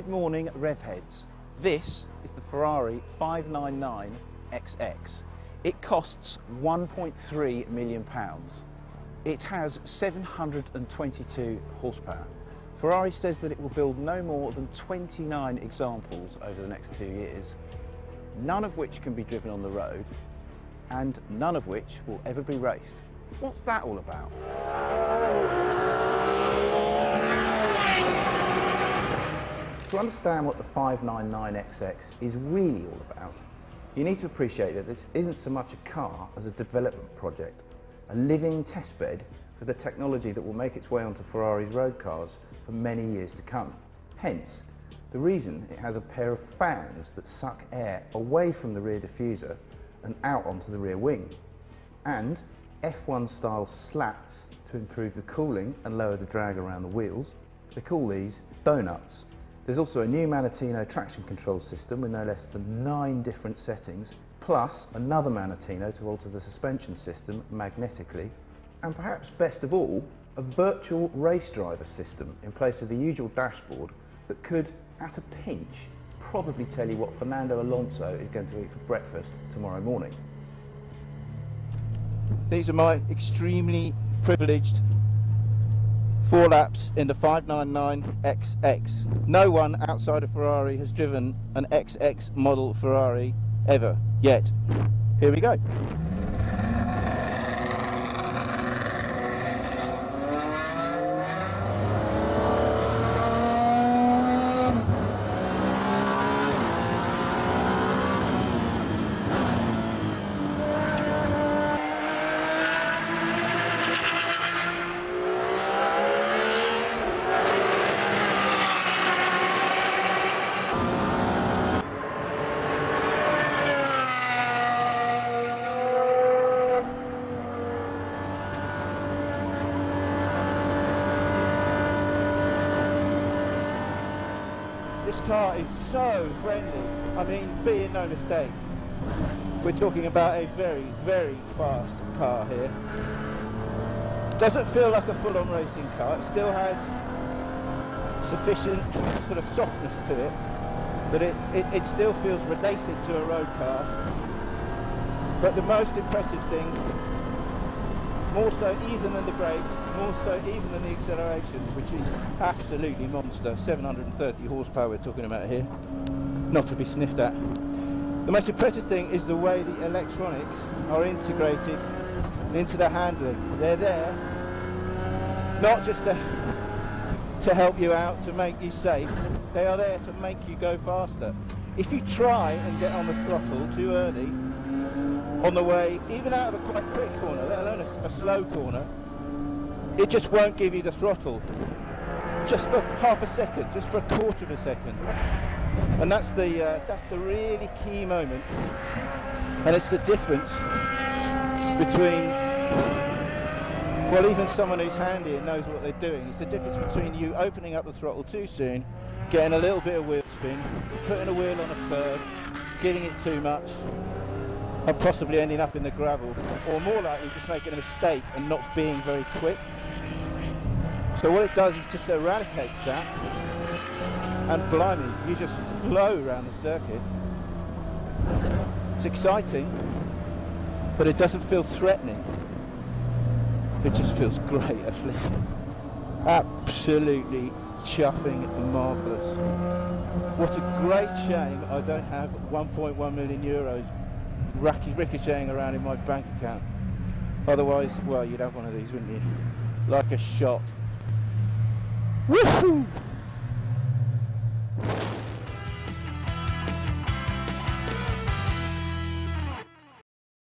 Good morning, Revheads. This is the Ferrari 599XX. It costs £1.3 million. It has 722 horsepower. Ferrari says that it will build no more than 29 examples over the next 2 years, none of which can be driven on the road, and none of which will ever be raced. What's that all about? To understand what the 599XX is really all about, you need to appreciate that this isn't so much a car as a development project, a living testbed for the technology that will make its way onto Ferrari's road cars for many years to come. Hence, the reason it has a pair of fans that suck air away from the rear diffuser and out onto the rear wing, and F1 style slats to improve the cooling and lower the drag around the wheels. They call these donuts. There's also a new Manatino traction control system with no less than 9 different settings, plus another Manatino to alter the suspension system magnetically, and perhaps best of all, a virtual race driver system in place of the usual dashboard that could, at a pinch, probably tell you what Fernando Alonso is going to eat for breakfast tomorrow morning. These are my extremely privileged 4 laps in the 599XX. No one outside of Ferrari has driven an XX model Ferrari ever, yet. Here we go. This car is so friendly, I mean, being no mistake. We're talking about a very, very fast car here. Doesn't feel like a full-on racing car, it still has sufficient sort of softness to it, that it still feels related to a road car. But the most impressive thing, more so even than the brakes, more so even than the acceleration, which is absolutely monster. 730 horsepower we're talking about here, not to be sniffed at. The most impressive thing is the way the electronics are integrated into the handling. They're there not just to help you out, to make you safe, they are there to make you go faster. If you try and get on the throttle too early, on the way, even out of a quite quick corner, let alone a slow corner, it just won't give you the throttle. Just for half a second, just for a quarter of a second. And that's the really key moment. And it's the difference between, well, even someone who's handy and knows what they're doing, it's the difference between you opening up the throttle too soon, getting a little bit of wheel spin, putting a wheel on a curve, giving it too much, and possibly ending up in the gravel, or more likely just making a mistake and not being very quick. So what it does is just eradicates that, and blimey, you just flow around the circuit. It's exciting, but it doesn't feel threatening. It just feels great, actually. Absolutely chuffing marvellous. What a great shame I don't have 1.1 million euros ricocheting around in my bank account. Otherwise, well, you'd have one of these, wouldn't you? Like a shot. Woohoo!